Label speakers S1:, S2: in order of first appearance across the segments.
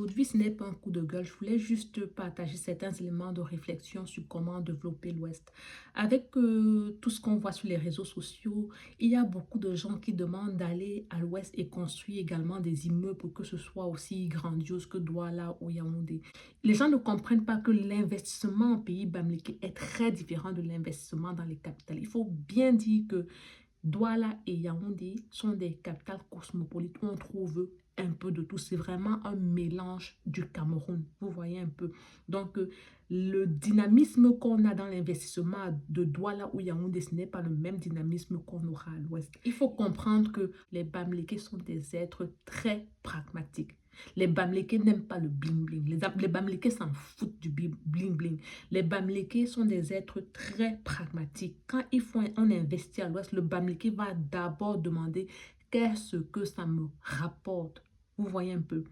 S1: Aujourd'hui, ce n'est pas un coup de gueule, je voulais juste partager certains éléments de réflexion sur comment développer l'Ouest. Avec tout ce qu'on voit sur les réseaux sociaux, il y a beaucoup de gens qui demandent d'aller à l'Ouest et construire également des immeubles pour que ce soit aussi grandiose que Douala ou Yaoundé. Les gens ne comprennent pas que l'investissement en pays Bamileke est très différent de l'investissement dans les capitales. Il faut bien dire que Douala et Yaoundé sont des capitales cosmopolites où on trouve un peu de tout. C'est vraiment un mélange du Cameroun. Vous voyez un peu. Donc, le dynamisme qu'on a dans l'investissement de Douala ou Yaoundé, ce n'est pas le même dynamisme qu'on aura à l'ouest. Il faut comprendre que les Bamileke sont des êtres très pragmatiques. Les Bamileke n'aiment pas le bling-bling. Les Bamileke s'en foutent du bling-bling. Les Bamileke sont des êtres très pragmatiques. Quand on investit à l'ouest, le Bamileke va d'abord demander qu'est-ce que ça me rapporte. Vous voyez un peu.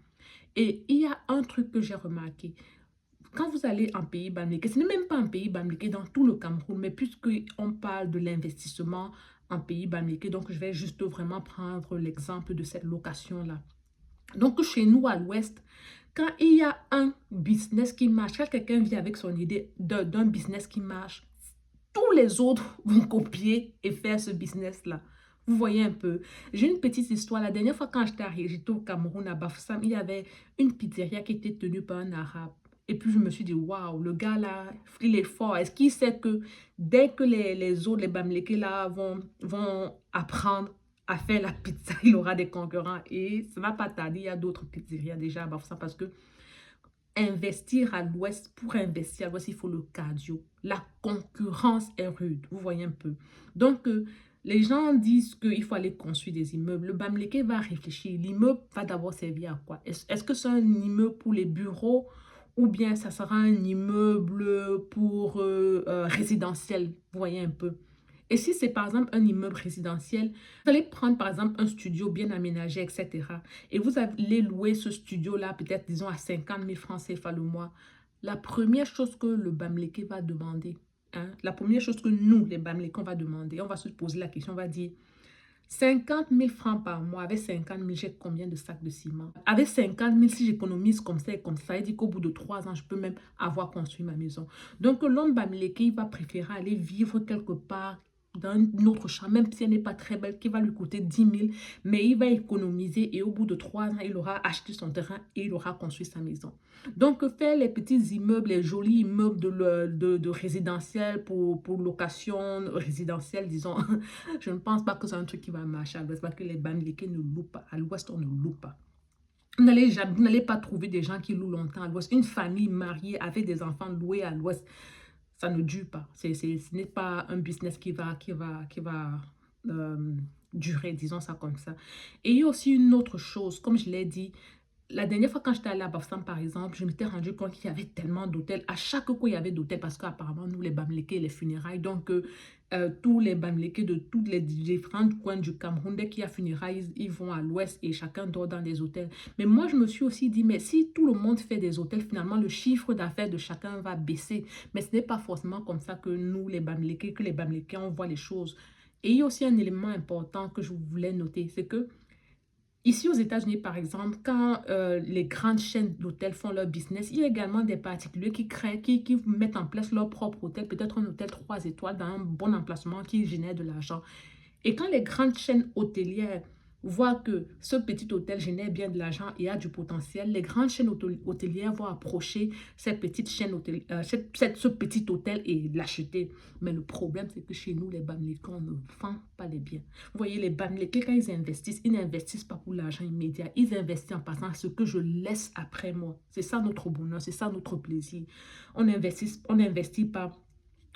S1: Et il y a un truc que j'ai remarqué. Quand vous allez en pays Bamileke, ce n'est même pas un pays Bamileke dans tout le Cameroun, mais puisqu'on parle de l'investissement en pays Bamileke, donc je vais juste vraiment prendre l'exemple de cette location-là. Donc, chez nous à l'ouest, quand il y a un business qui marche, quand quelqu'un vient avec son idée d'un business qui marche, tous les autres vont copier et faire ce business-là. Vous voyez un peu. J'ai une petite histoire. La dernière fois quand j'étais au Cameroun, à Bafoussam, il y avait une pizzeria qui était tenue par un arabe. Et puis je me suis dit, waouh, le gars là, il est fort. Est-ce qu'il sait que dès que les autres, les Bamileke là, vont apprendre à faire la pizza, il aura des concurrents. Et ça va pas tarder, il y a d'autres pizzerias déjà à Bafoussam parce que investir à l'ouest, pour investir à l'ouest, il faut le cardio. La concurrence est rude, vous voyez un peu. Donc, les gens disent qu'il faut aller construire des immeubles. Le Bamileke va réfléchir. L'immeuble va d'abord servir à quoi? Est-ce que c'est un immeuble pour les bureaux ou bien ça sera un immeuble pour résidentiel? Vous voyez un peu. Et si c'est par exemple un immeuble résidentiel, vous allez prendre par exemple un studio bien aménagé, etc. Et vous allez louer ce studio-là, peut-être disons à 50 000 francs CFA le mois. La première chose que le Bamileke va demander, hein, la première chose que nous, les Bamileke, on va demander, on va se poser la question, on va dire 50 000 francs par mois, avec 50 000, j'ai combien de sacs de ciment? Avec 50 000, si j'économise comme ça et comme ça, il dit qu'au bout de 3 ans, je peux même avoir construit ma maison. Donc, l'homme Bamileke, il va préférer aller vivre quelque part dans une autre chambre, même si elle n'est pas très belle, qui va lui coûter 10 000, mais il va économiser et au bout de 3 ans, il aura acheté son terrain et il aura construit sa maison. Donc, faire les petits immeubles, les jolis immeubles de résidentiel pour location résidentielle, disons, je ne pense pas que c'est un truc qui va marcher à l'ouest parce que les Bamileke ne louent pas. À l'ouest, on ne loue pas. Vous n'allez pas trouver des gens qui louent longtemps à l'ouest. Une famille mariée avec des enfants loués à l'ouest, ça ne dure pas. Ce n'est pas un business qui va euh, durer, disons ça comme ça. Et il y a aussi une autre chose, comme je l'ai dit, la dernière fois quand j'étais allée à Bafoussam, par exemple, je m'étais rendu compte qu'il y avait tellement d'hôtels. À chaque coup, il y avait d'hôtels parce qu'apparemment, nous, les Bamileke, les funérailles, donc tous les Bamileke de tous les différents coins du Cameroun, dès qu'il y a funérailles, ils vont à l'ouest et chacun dort dans des hôtels. Mais moi, je me suis aussi dit, mais si tout le monde fait des hôtels, finalement, le chiffre d'affaires de chacun va baisser. Mais ce n'est pas forcément comme ça que nous, les Bamileke, on voit les choses. Et il y a aussi un élément important que je voulais noter, c'est que ici aux États-Unis, par exemple, quand les grandes chaînes d'hôtels font leur business, il y a également des particuliers qui créent, qui mettent en place leur propre hôtel, peut-être un hôtel 3 étoiles dans un bon emplacement qui génère de l'argent. Et quand les grandes chaînes hôtelières voient que ce petit hôtel génère bien de l'argent et a du potentiel, les grandes chaînes hôtelières vont approcher cette petite chaîne ce petit hôtel et l'acheter. Mais le problème, c'est que chez nous, les Bamileke, on ne vend pas les biens. Vous voyez, les Bamileke, quand ils n'investissent pas pour l'argent immédiat. Ils investissent en passant à ce que je laisse après moi. C'est ça notre bonheur, c'est ça notre plaisir. On n'investit pas.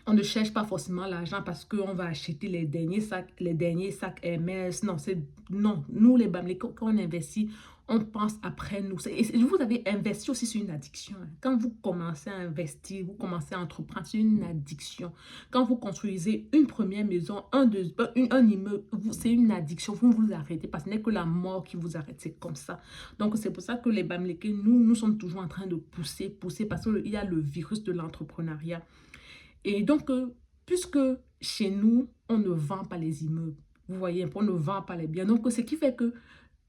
S1: On ne cherche pas forcément l'argent parce qu'on va acheter les derniers sacs Hermès. Non, non. Nous, les Bamileke, quand on investit, on pense après nous. Vous avez investi aussi sur une addiction, hein. Quand vous commencez à investir, vous commencez à entreprendre, c'est une addiction. Quand vous construisez une première maison, un immeuble, c'est une addiction. Vous ne vous arrêtez pas. Ce n'est que la mort qui vous arrête. C'est comme ça. Donc, c'est pour ça que les Bamileke, nous sommes toujours en train de pousser parce qu'il y a le virus de l'entrepreneuriat. Et donc, puisque chez nous, on ne vend pas les immeubles, vous voyez, on ne vend pas les biens. Donc, ce qui fait que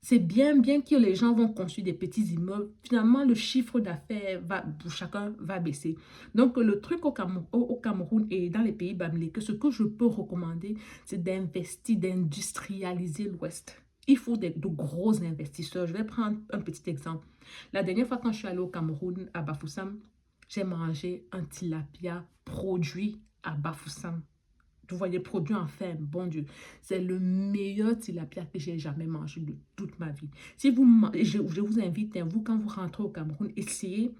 S1: C'est bien que les gens vont construire des petits immeubles. Finalement, le chiffre d'affaires pour chacun va baisser. Donc, le truc au Cameroun et dans les pays Bamileke, ce que je peux recommander, c'est d'investir, d'industrialiser l'Ouest. Il faut de gros investisseurs. Je vais prendre un petit exemple. La dernière fois, quand je suis allée au Cameroun, à Bafoussam, j'ai mangé un tilapia produit à Bafoussam. Vous voyez, produit en ferme, bon Dieu. C'est le meilleur tilapia que j'ai jamais mangé de toute ma vie. Si vous, je vous invite, hein, vous, quand vous rentrez au Cameroun, essayez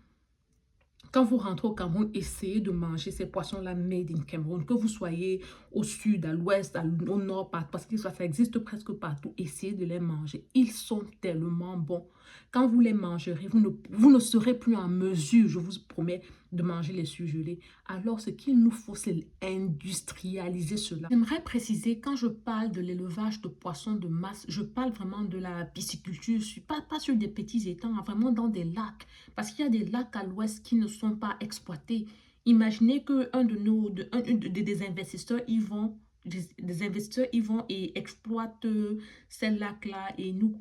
S1: de manger ces poissons-là made in Cameroun. Que vous soyez au sud, à l'ouest, au nord, parce que ça existe presque partout. Essayez de les manger. Ils sont tellement bons. Quand vous les mangerez, vous ne serez plus en mesure, je vous promets, de manger les surgelés. Alors, ce qu'il nous faut, c'est industrialiser cela. J'aimerais préciser, quand je parle de l'élevage de poissons de masse, je parle vraiment de la pisciculture. Je ne suis pas sur des petits étangs, hein, vraiment dans des lacs. Parce qu'il y a des lacs à l'ouest qui ne sont pas exploités. Imaginez qu'un des investisseurs, des investisseurs, ils vont et exploitent ces lacs-là et nous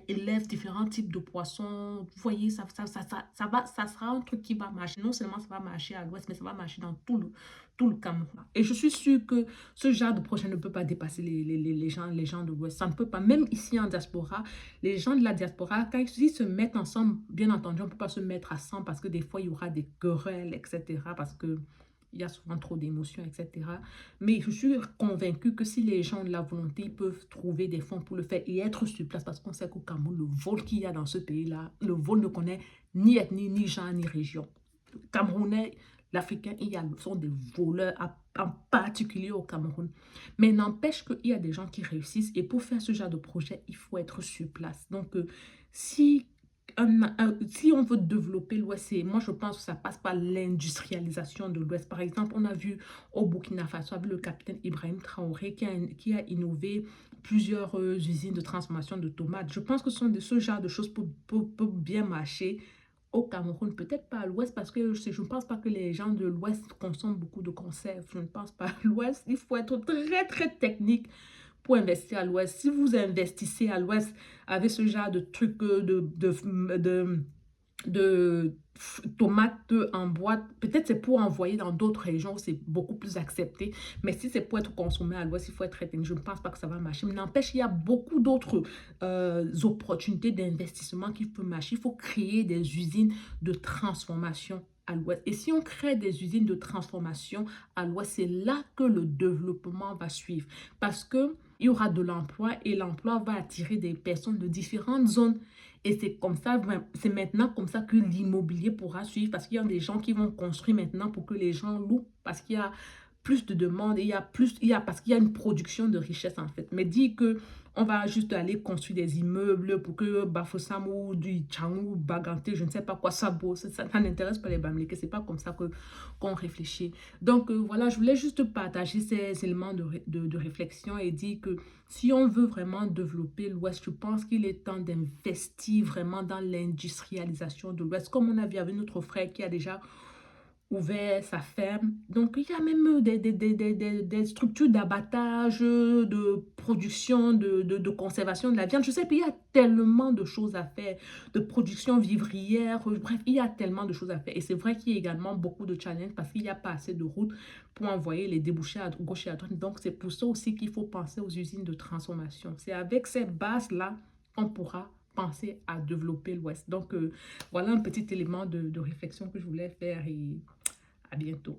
S1: élèvent différents types de poissons. Vous voyez, ça sera un truc qui va marcher. Non seulement ça va marcher à l'ouest, mais ça va marcher dans tout le Cameroun. Et je suis sûre que ce genre de projet ne peut pas dépasser les gens de l'ouest. Ça ne peut pas. Même ici en diaspora, les gens de la diaspora, quand ils se mettent ensemble, bien entendu, on ne peut pas se mettre à 100 parce que des fois, il y aura des querelles, etc. Parce que il y a souvent trop d'émotions, etc. Mais je suis convaincue que si les gens ont de la volonté, ils peuvent trouver des fonds pour le faire et être sur place parce qu'on sait qu'au Cameroun, le vol qu'il y a dans ce pays-là, le vol ne connaît ni ethnie, ni genre, ni région. Camerounais, l'Africain, sont des voleurs, en particulier au Cameroun. Mais n'empêche qu'il y a des gens qui réussissent et pour faire ce genre de projet, il faut être sur place. Donc, si si on veut développer l'Ouest, moi je pense que ça passe par l'industrialisation de l'Ouest. Par exemple, on a vu au Burkina Faso avec le capitaine Ibrahim Traoré qui a innové plusieurs usines de transformation de tomates. Je pense que ce genre de choses pour bien marcher au Cameroun, peut-être pas à l'Ouest, parce que je ne pense pas que les gens de l'Ouest consomment beaucoup de conserves. Je ne pense pas à l'Ouest. Il faut être très technique pour investir à l'Ouest. Si vous investissez à l'Ouest avec ce genre de trucs de tomates en boîte, peut-être c'est pour envoyer dans d'autres régions où c'est beaucoup plus accepté, mais si c'est pour être consommé à l'ouest, il faut être très technique. Je ne pense pas que ça va marcher, mais n'empêche, il y a beaucoup d'autres opportunités d'investissement qui peuvent marcher. Il faut créer des usines de transformation à l'ouest. Et si on crée des usines de transformation à l'ouest, c'est là que le développement va suivre, parce que il y aura de l'emploi et l'emploi va attirer des personnes de différentes zones. Et c'est comme ça, c'est maintenant comme ça que l'immobilier pourra suivre parce qu'il y a des gens qui vont construire maintenant pour que les gens louent parce qu'il y a plus de demandes et parce qu'il y a une production de richesse en fait. Mais dire que on va juste aller construire des immeubles pour que Bafoussam ou du Tchangou, Baganté, je ne sais pas quoi, ça n'intéresse pas les Bamileke, c'est pas comme ça qu'on réfléchit. Donc voilà, je voulais juste partager ces éléments de réflexion et dire que si on veut vraiment développer l'Ouest, je pense qu'il est temps d'investir vraiment dans l'industrialisation de l'Ouest, comme on a vu avec notre frère qui a déjà ouvert sa ferme. Donc, il y a même des structures d'abattage, de production, de conservation de la viande. Je sais qu'il y a tellement de choses à faire, de production vivrière. Bref, il y a tellement de choses à faire. Et c'est vrai qu'il y a également beaucoup de challenges parce qu'il n'y a pas assez de routes pour envoyer les débouchés à gauche et à droite. Donc, c'est pour ça aussi qu'il faut penser aux usines de transformation. C'est avec ces bases-là qu'on pourra penser à développer l'Ouest. Donc, voilà un petit élément de réflexion que je voulais faire et à bientôt.